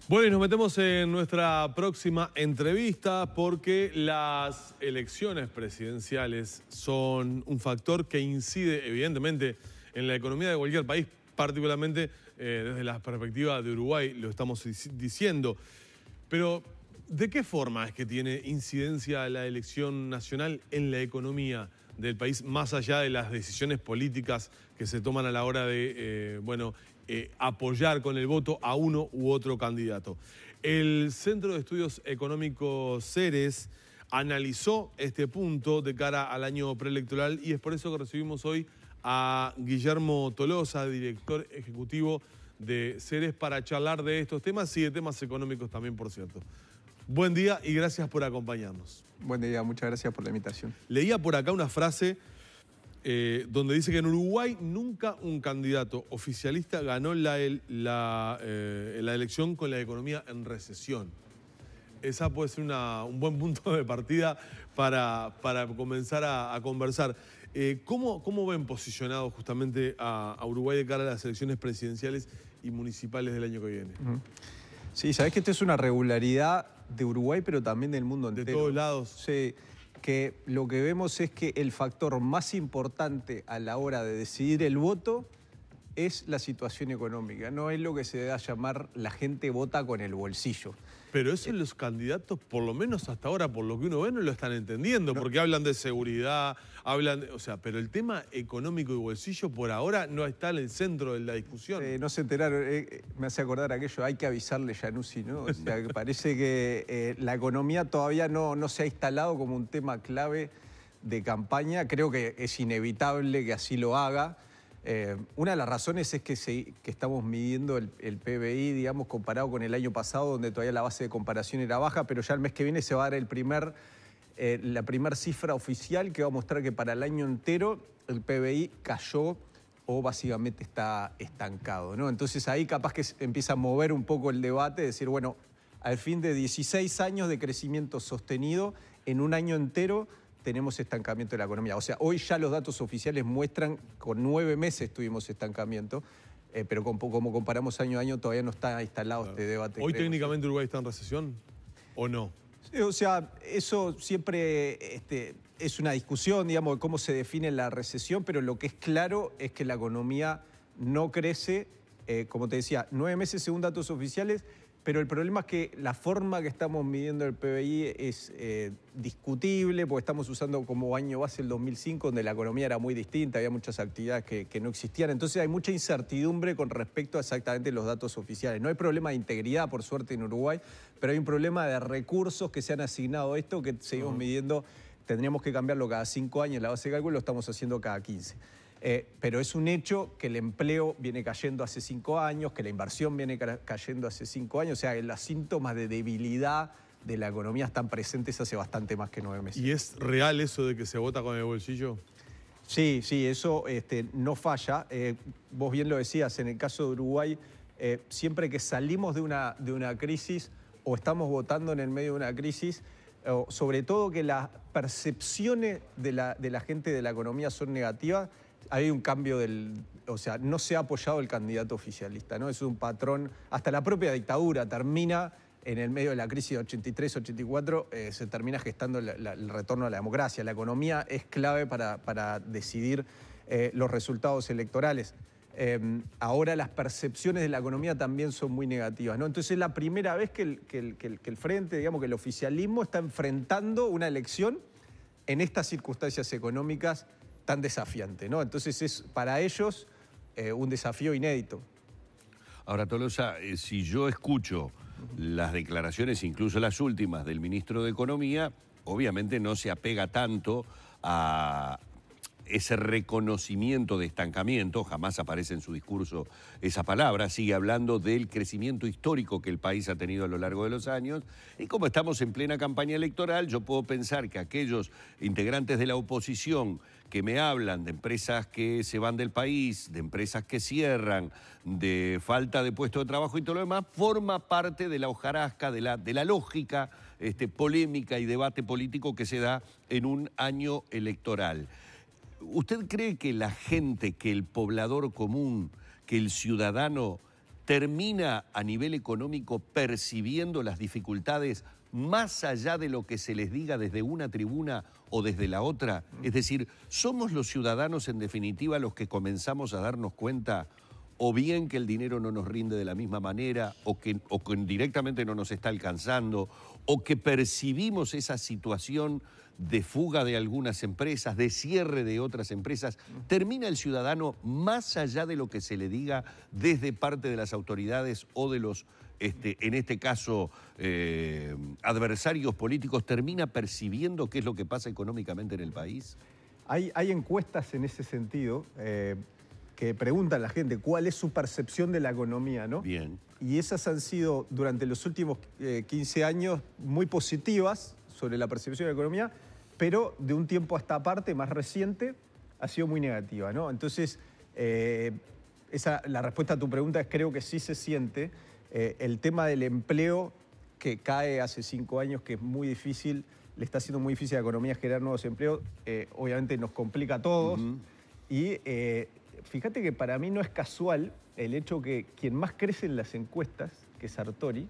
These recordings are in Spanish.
Bueno, y nos metemos en nuestra próxima entrevista porque las elecciones presidenciales son un factor que incide evidentemente en la economía de cualquier país, particularmente desde la perspectiva de Uruguay, lo estamos diciendo. Pero, ¿de qué forma es que tiene incidencia la elección nacional en la economía del país, más allá de las decisiones políticas que se toman a la hora de, apoyar con el voto a uno u otro candidato? El Centro de Estudios Económicos CERES analizó este punto de cara al año preelectoral y es por eso que recibimos hoy a Guillermo Tolosa, director ejecutivo de CERES, para charlar de estos temas y de temas económicos también, por cierto. Buen día y gracias por acompañarnos. Buen día, muchas gracias por la invitación. Leía por acá una frase donde dice que en Uruguay nunca un candidato oficialista ganó la elección con la economía en recesión. Esa puede ser un buen punto de partida para comenzar a conversar. ¿Cómo ven posicionado justamente a Uruguay de cara a las elecciones presidenciales y municipales del año que viene? Sí, sabés que esto es una regularidad de Uruguay, pero también del mundo entero. De todos lados. Sí, que lo que vemos es que el factor más importante a la hora de decidir el voto es la situación económica, no es lo que se da a llamar la gente vota con el bolsillo. Pero eso los candidatos, por lo menos hasta ahora, por lo que uno ve, no lo están entendiendo, porque hablan de seguridad, pero el tema económico y bolsillo por ahora no está en el centro de la discusión. No se enteraron, me hace acordar aquello, hay que avisarle, Januzzi, ¿no? O sea, que parece que la economía todavía no se ha instalado como un tema clave de campaña. Creo que es inevitable que así lo haga. Una de las razones es que estamos midiendo el PBI, digamos, comparado con el año pasado, donde todavía la base de comparación era baja, pero ya el mes que viene se va a dar la primera cifra oficial que va a mostrar que para el año entero el PBI cayó o básicamente está estancado, ¿no? Entonces ahí capaz que empieza a mover un poco el debate, decir, bueno, al fin de 16 años de crecimiento sostenido, en un año entero tenemos estancamiento de la economía. O sea, hoy ya los datos oficiales muestran, con 9 meses tuvimos estancamiento, pero como comparamos año a año todavía no está instalado este debate. ¿Hoy técnicamente Uruguay está en recesión o no? Sí, o sea, eso siempre es una discusión, digamos, de cómo se define la recesión, pero lo que es claro es que la economía no crece, como te decía, 9 meses según datos oficiales, pero el problema es que la forma que estamos midiendo el PBI es discutible, porque estamos usando como año base el 2005, donde la economía era muy distinta, había muchas actividades que no existían. Entonces hay mucha incertidumbre con respecto a exactamente los datos oficiales. No hay problema de integridad, por suerte, en Uruguay, pero hay un problema de recursos que se han asignado a esto, que seguimos midiendo. Tendríamos que cambiarlo cada 5 años, la base de cálculo lo estamos haciendo cada 15. Pero es un hecho que el empleo viene cayendo hace 5 años, que la inversión viene cayendo hace 5 años, o sea, los síntomas de debilidad de la economía están presentes hace bastante más que 9 meses. ¿Y es real eso de que se vota con el bolsillo? Sí, eso no falla. Vos bien lo decías, en el caso de Uruguay, siempre que salimos de una crisis o estamos votando en el medio de una crisis, sobre todo que las percepciones de la gente de la economía son negativas, hay un cambio o sea, no se ha apoyado el candidato oficialista, ¿no? Es un patrón, hasta la propia dictadura termina en el medio de la crisis de 83-84, se termina gestando el retorno a la democracia. La economía es clave para decidir los resultados electorales. Ahora las percepciones de la economía también son muy negativas, ¿no? Entonces es la primera vez que el frente, digamos, que el oficialismo está enfrentando una elección en estas circunstancias económicas tan desafiante, ¿no? Entonces es para ellos un desafío inédito. Ahora, Tolosa, si yo escucho las declaraciones, incluso las últimas del ministro de Economía, obviamente no se apega tanto a ese reconocimiento de estancamiento, jamás aparece en su discurso esa palabra, sigue hablando del crecimiento histórico que el país ha tenido a lo largo de los años, y como estamos en plena campaña electoral, yo puedo pensar que aquellos integrantes de la oposición que me hablan de empresas que se van del país, de empresas que cierran, de falta de puestos de trabajo y todo lo demás, forma parte de la hojarasca, de la lógica polémica y debate político que se da en un año electoral. ¿Usted cree que la gente, que el poblador común, que el ciudadano termina a nivel económico percibiendo las dificultades más allá de lo que se les diga desde una tribuna o desde la otra? Es decir, ¿somos los ciudadanos en definitiva los que comenzamos a darnos cuenta o bien que el dinero no nos rinde de la misma manera, o que directamente no nos está alcanzando, o que percibimos esa situación de fuga de algunas empresas, de cierre de otras empresas? ¿Termina el ciudadano, más allá de lo que se le diga desde parte de las autoridades o de los, en este caso, adversarios políticos, termina percibiendo qué es lo que pasa económicamente en el país? Hay encuestas en ese sentido que preguntan a la gente cuál es su percepción de la economía, ¿no? Bien. Y esas han sido, durante los últimos 15 años, muy positivas sobre la percepción de la economía, pero de un tiempo a esta parte, más reciente, ha sido muy negativa, ¿no? Entonces, la respuesta a tu pregunta es: creo que sí se siente. El tema del empleo, que cae hace 5 años, que es muy difícil, le está haciendo muy difícil a la economía generar nuevos empleos, obviamente nos complica a todos. Y fíjate que para mí no es casual el hecho que quien más crece en las encuestas, que es Sartori,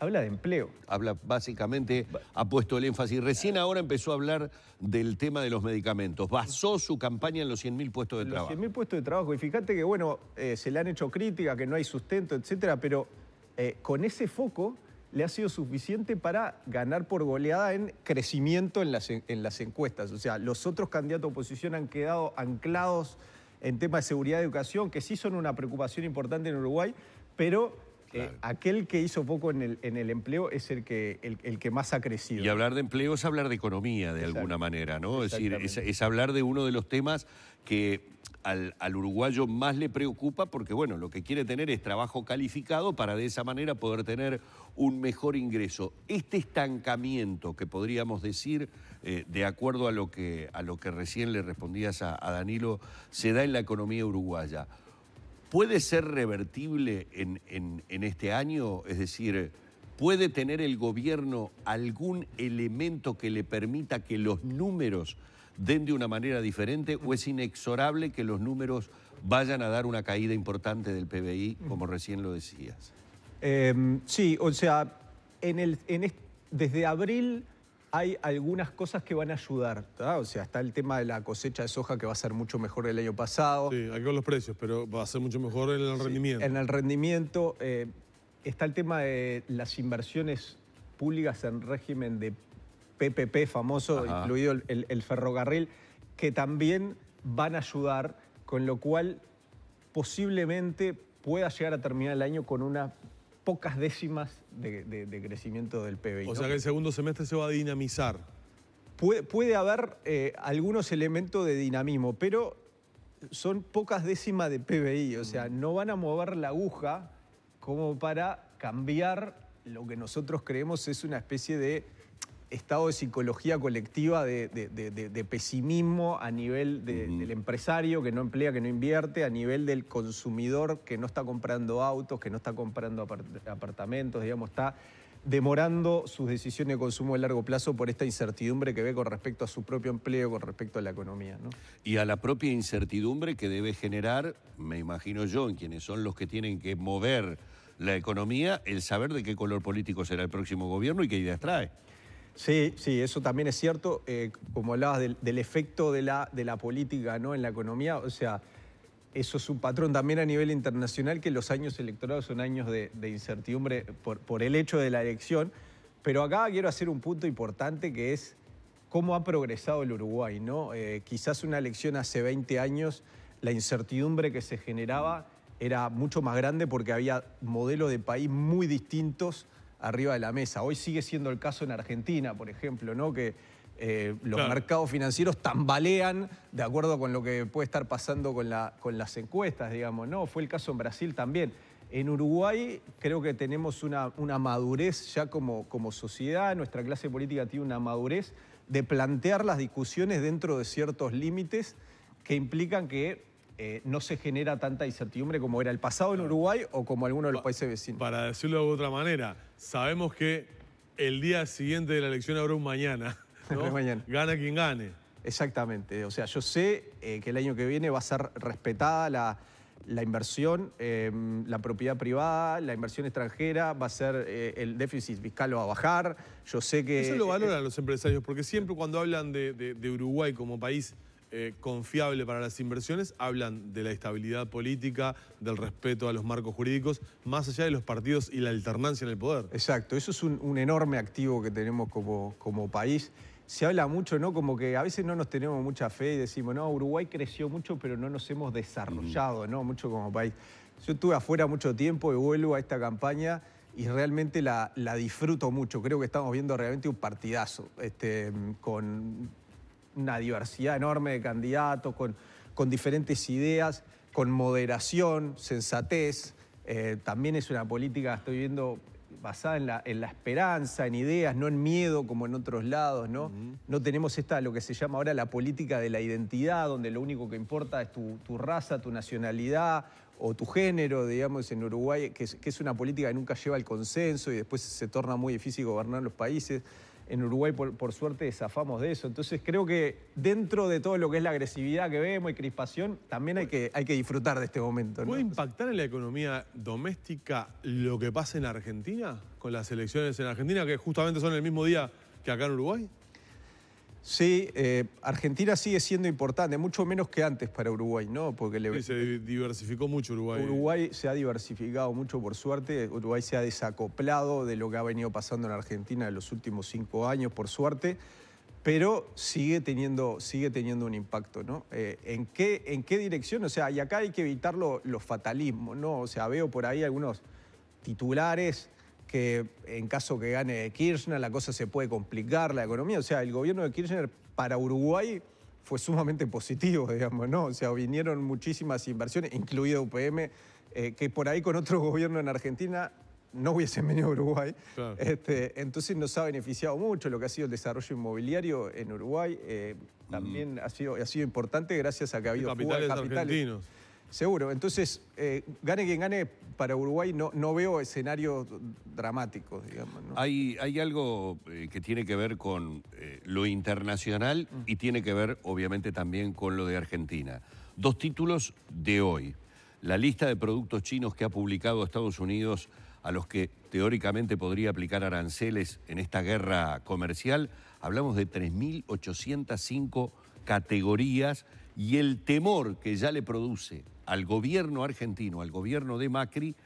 habla de empleo. Habla, básicamente, ha puesto el énfasis. Recién ahora empezó a hablar del tema de los medicamentos. Basó su campaña en los 100.000 puestos de trabajo. Los 100.000 puestos de trabajo. Y fíjate que, bueno, se le han hecho críticas, que no hay sustento, etcétera, pero con ese foco le ha sido suficiente para ganar por goleada en crecimiento en las encuestas. O sea, los otros candidatos de oposición han quedado anclados en temas de seguridad y educación, que sí son una preocupación importante en Uruguay, pero claro, aquel que hizo poco en el empleo es el que más ha crecido. Y hablar de empleo es hablar de economía, de alguna manera, ¿no? Es decir, es hablar de uno de los temas que al uruguayo más le preocupa, porque, bueno, lo que quiere tener es trabajo calificado para de esa manera poder tener un mejor ingreso. Este estancamiento, que podríamos decir, de acuerdo a lo que recién le respondías a Danilo, se da en la economía uruguaya. ¿Puede ser revertible en este año? Es decir, ¿puede tener el gobierno algún elemento que le permita que los números den de una manera diferente, o es inexorable que los números vayan a dar una caída importante del PBI, como recién lo decías? Sí, o sea, desde abril hay algunas cosas que van a ayudar, ¿tá? O sea, está el tema de la cosecha de soja, que va a ser mucho mejor del año pasado. Sí, hay que ver los precios, pero va a ser mucho mejor en el rendimiento. En el rendimiento. Está el tema de las inversiones públicas en régimen de PPP famoso, incluido el ferrocarril, que también van a ayudar, con lo cual posiblemente pueda llegar a terminar el año con unas pocas décimas de crecimiento del PBI. O sea que el segundo semestre se va a dinamizar. Puede haber algunos elementos de dinamismo, pero son pocas décimas de PBI, o sea, no van a mover la aguja como para cambiar lo que nosotros creemos es una especie de estado de psicología colectiva, de pesimismo a nivel del empresario que no emplea, que no invierte, a nivel del consumidor que no está comprando autos, que no está comprando apartamentos, digamos, está demorando sus decisiones de consumo a largo plazo por esta incertidumbre que ve con respecto a su propio empleo, con respecto a la economía, ¿no? Y a la propia incertidumbre que debe generar, me imagino yo, en quienes son los que tienen que mover la economía, el saber de qué color político será el próximo gobierno y qué ideas trae. Sí, eso también es cierto. Como hablabas del efecto de la política, ¿no?, en la economía, o sea, eso es un patrón también a nivel internacional, que los años electorales son años de incertidumbre por el hecho de la elección. Pero acá quiero hacer un punto importante, que es cómo ha progresado el Uruguay, ¿no? Quizás una elección hace 20 años, la incertidumbre que se generaba era mucho más grande porque había modelos de país muy distintos arriba de la mesa. Hoy sigue siendo el caso en Argentina, por ejemplo, ¿no?, que los mercados financieros tambalean de acuerdo con lo que puede estar pasando con las encuestas, digamos, ¿no? Fue el caso en Brasil también. En Uruguay creo que tenemos una madurez ya como sociedad, nuestra clase política tiene una madurez de plantear las discusiones dentro de ciertos límites que implican que no se genera tanta incertidumbre como era el pasado en Uruguay o como algunos de los países vecinos. Para decirlo de otra manera, sabemos que el día siguiente de la elección habrá un mañana, ¿no? Mañana. Gana quien gane. Exactamente. O sea, yo sé que el año que viene va a ser respetada la inversión, la propiedad privada, la inversión extranjera, va a ser el déficit fiscal va a bajar. Yo sé que... Eso lo valoran los empresarios, porque siempre cuando hablan de Uruguay como país confiable para las inversiones, hablan de la estabilidad política, del respeto a los marcos jurídicos, más allá de los partidos y la alternancia en el poder. Exacto, eso es un enorme activo que tenemos como país. Se habla mucho, ¿no? Como que a veces no nos tenemos mucha fe y decimos, no, Uruguay creció mucho, pero no nos hemos desarrollado, ¿no? Mucho como país. Yo estuve afuera mucho tiempo y vuelvo a esta campaña y realmente la disfruto mucho. Creo que estamos viendo realmente un partidazo, con una diversidad enorme de candidatos, con diferentes ideas, con moderación, sensatez. También es una política, estoy viendo, basada en la esperanza, en ideas, no en miedo como en otros lados, ¿no? No tenemos lo que se llama ahora la política de la identidad, donde lo único que importa es tu raza, tu nacionalidad o tu género, digamos, en Uruguay, que es una política que nunca lleva al consenso y después se torna muy difícil gobernar los países. En Uruguay, por suerte, zafamos de eso. Entonces, creo que dentro de todo lo que es la agresividad que vemos y crispación, también hay que disfrutar de este momento, ¿no? ¿Puede impactar en la economía doméstica lo que pasa en Argentina, con las elecciones en Argentina, que justamente son el mismo día que acá en Uruguay? Sí, Argentina sigue siendo importante, mucho menos que antes para Uruguay, ¿no? Porque sí, se diversificó mucho Uruguay. Uruguay se ha diversificado mucho, por suerte. Uruguay se ha desacoplado de lo que ha venido pasando en Argentina en los últimos 5 años, por suerte, pero sigue teniendo un impacto, ¿no? ¿En qué dirección? O sea, y acá hay que evitar los fatalismos, ¿no? O sea, veo por ahí algunos titulares que en caso que gane Kirchner la cosa se puede complicar, la economía. O sea, el gobierno de Kirchner para Uruguay fue sumamente positivo, digamos, ¿no? O sea, vinieron muchísimas inversiones, incluido UPM, que por ahí con otro gobierno en Argentina no hubiesen venido a Uruguay. Claro. Entonces nos ha beneficiado mucho lo que ha sido el desarrollo inmobiliario en Uruguay. También ha sido importante gracias a que ha habido fuga de capitales argentinos. Seguro. Entonces, gane quien gane, para Uruguay no veo escenarios dramáticos, digamos, ¿no? Hay algo que tiene que ver con lo internacional y tiene que ver, obviamente, también con lo de Argentina. 2 títulos de hoy. La lista de productos chinos que ha publicado Estados Unidos a los que teóricamente podría aplicar aranceles en esta guerra comercial. Hablamos de 3.805 categorías y el temor que ya le produce al gobierno argentino, al gobierno de Macri,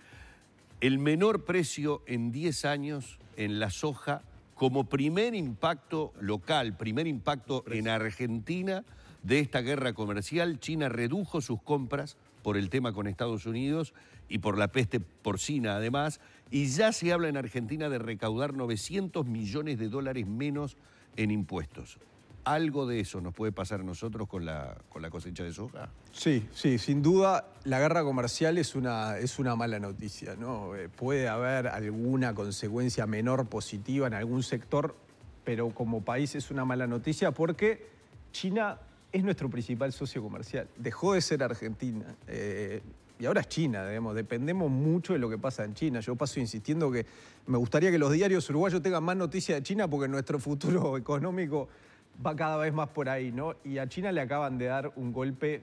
el menor precio en 10 años en la soja como primer impacto local, primer impacto en Argentina de esta guerra comercial. China redujo sus compras por el tema con Estados Unidos y por la peste porcina además, y ya se habla en Argentina de recaudar 900 millones de dólares menos en impuestos. ¿Algo de eso nos puede pasar a nosotros con la cosecha de soja? Sí, sin duda la guerra comercial es una mala noticia, ¿no? Puede haber alguna consecuencia menor positiva en algún sector, pero como país es una mala noticia porque China es nuestro principal socio comercial. Dejó de ser Argentina y ahora es China, digamos. Dependemos mucho de lo que pasa en China. Yo paso insistiendo que me gustaría que los diarios uruguayos tengan más noticias de China porque nuestro futuro económico va cada vez más por ahí, ¿no? Y a China le acaban de dar un golpe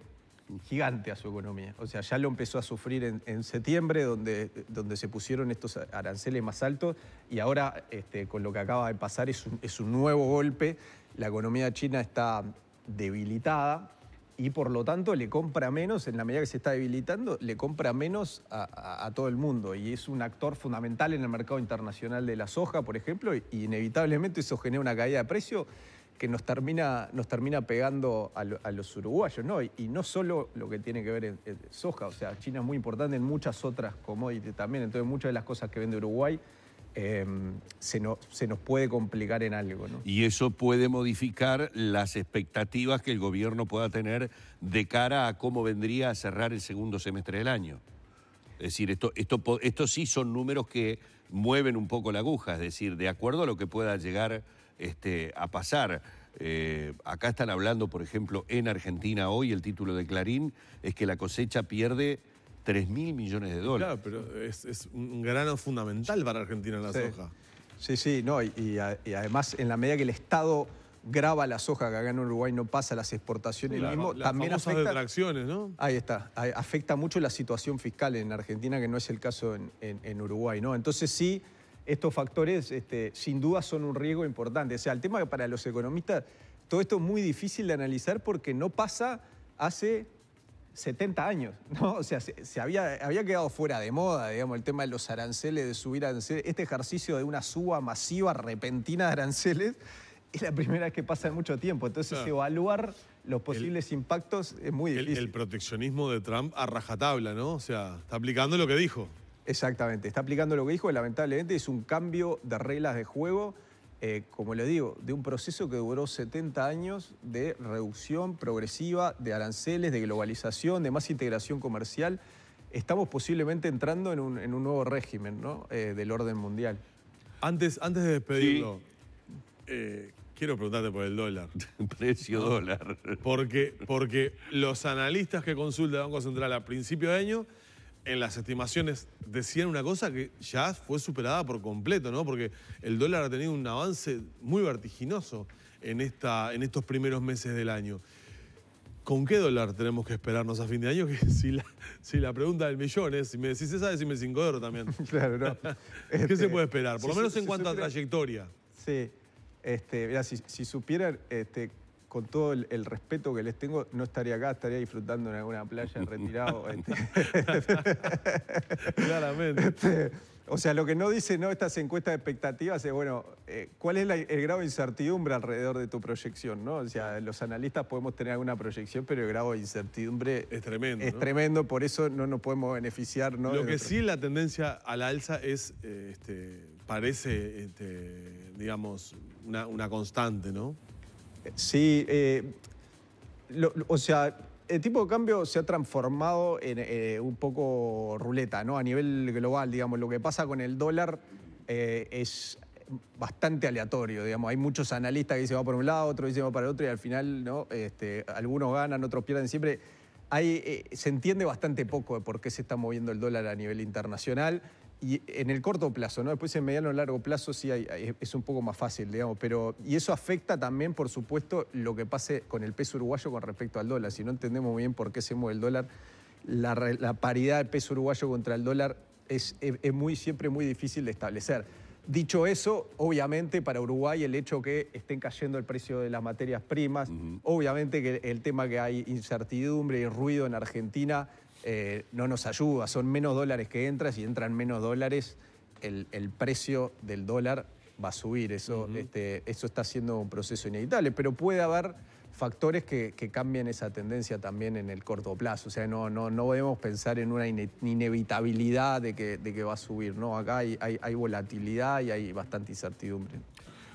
gigante a su economía. O sea, ya lo empezó a sufrir en septiembre, donde se pusieron estos aranceles más altos, y ahora con lo que acaba de pasar es un nuevo golpe. La economía china está debilitada y por lo tanto le compra menos, en la medida que se está debilitando, le compra menos a todo el mundo. Y es un actor fundamental en el mercado internacional de la soja, por ejemplo, y inevitablemente eso genera una caída de precio que nos termina pegando a los uruguayos, ¿no? Y no solo lo que tiene que ver en soja, o sea, China es muy importante en muchas otras commodities también, entonces muchas de las cosas que vende Uruguay se nos puede complicar en algo, ¿no? Y eso puede modificar las expectativas que el gobierno pueda tener de cara a cómo vendría a cerrar el segundo semestre del año. Es decir, esto sí son números que mueven un poco la aguja, es decir, de acuerdo a lo que pueda llegar a pasar. Acá están hablando, por ejemplo, en Argentina hoy, el título de Clarín es que la cosecha pierde 3.000 millones de dólares. Claro, pero es un grano fundamental para Argentina la soja. Sí, no, y además en la medida que el Estado grava la soja, que acá en Uruguay no pasa, las exportaciones mismo, también famosas afecta. detracciones, ¿no? Ahí está, afecta mucho la situación fiscal en Argentina, que no es el caso en Uruguay, ¿no? Entonces sí, estos factores sin duda son un riesgo importante. O sea, el tema que para los economistas, todo esto es muy difícil de analizar porque no pasa hace 70 años, ¿no? O sea, había quedado fuera de moda, digamos, el tema de los aranceles, de subir aranceles. Este ejercicio de una suba masiva, repentina de aranceles, es la primera vez que pasa en mucho tiempo. Entonces, claro, evaluar los posibles impactos es muy difícil. El proteccionismo de Trump a rajatabla, ¿no? O sea, está aplicando lo que dijo. Exactamente, está aplicando lo que dijo, y lamentablemente es un cambio de reglas de juego, como le digo, de un proceso que duró 70 años de reducción progresiva de aranceles, de globalización, de más integración comercial. Estamos posiblemente entrando en un nuevo régimen, ¿no? Del orden mundial. Antes de despedirlo, quiero preguntarte por el dólar. Precio dólar. Porque los analistas que consulta el Banco Central a principio de año, en las estimaciones decían una cosa que ya fue superada por completo, ¿no? Porque el dólar ha tenido un avance muy vertiginoso en estos primeros meses del año. ¿Con qué dólar tenemos que esperarnos a fin de año? Que si la pregunta del millón es, si me decís esa, decime 5 euros también. Claro, no. ¿Qué se puede esperar? Por lo menos en cuanto a trayectoria. Sí. Mirá, si supieran, con todo el respeto que les tengo, no estaría acá, estaría disfrutando en alguna playa retirado. Claramente. O sea, lo que no dicen, ¿no?, estas encuestas de expectativas es, bueno, ¿cuál es el grado de incertidumbre alrededor de tu proyección, ¿no? O sea, los analistas podemos tener alguna proyección, pero el grado de incertidumbre es tremendo. Es tremendo, por eso no nos podemos beneficiar, ¿no? Lo que sí, la tendencia a la alza es, parece, digamos, una constante, ¿no? Sí, o sea, el tipo de cambio se ha transformado en un poco ruleta, ¿no? A nivel global, digamos, lo que pasa con el dólar es bastante aleatorio, digamos. Hay muchos analistas que dicen va por un lado, otros dicen va para el otro, y al final, ¿no? Algunos ganan, otros pierden siempre. Se entiende bastante poco de por qué se está moviendo el dólar a nivel internacional. Y en el corto plazo, ¿no? Después en mediano o largo plazo sí es un poco más fácil, digamos. Y eso afecta también, por supuesto, lo que pase con el peso uruguayo con respecto al dólar. Si no entendemos muy bien por qué se mueve el dólar, la paridad del peso uruguayo contra el dólar es siempre muy difícil de establecer. Dicho eso, obviamente para Uruguay el hecho que estén cayendo el precio de las materias primas, obviamente que el tema que hay incertidumbre y ruido en Argentina no nos ayuda. Son menos dólares que entran, si entran menos dólares, el precio del dólar va a subir. Eso está siendo un proceso inevitable, pero puede haber factores que cambien esa tendencia también en el corto plazo. O sea, no debemos pensar en una inevitabilidad de que va a subir, ¿no? Acá hay volatilidad y hay bastante incertidumbre.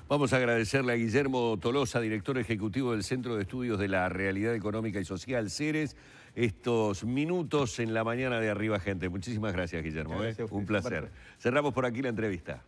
Vamos a agradecerle a Guillermo Tolosa, director ejecutivo del Centro de Estudios de la Realidad Económica y Social, CERES, estos minutos en la mañana de Arriba Gente. Muchísimas gracias, Guillermo. Gracias a usted. Un placer. Cerramos por aquí la entrevista.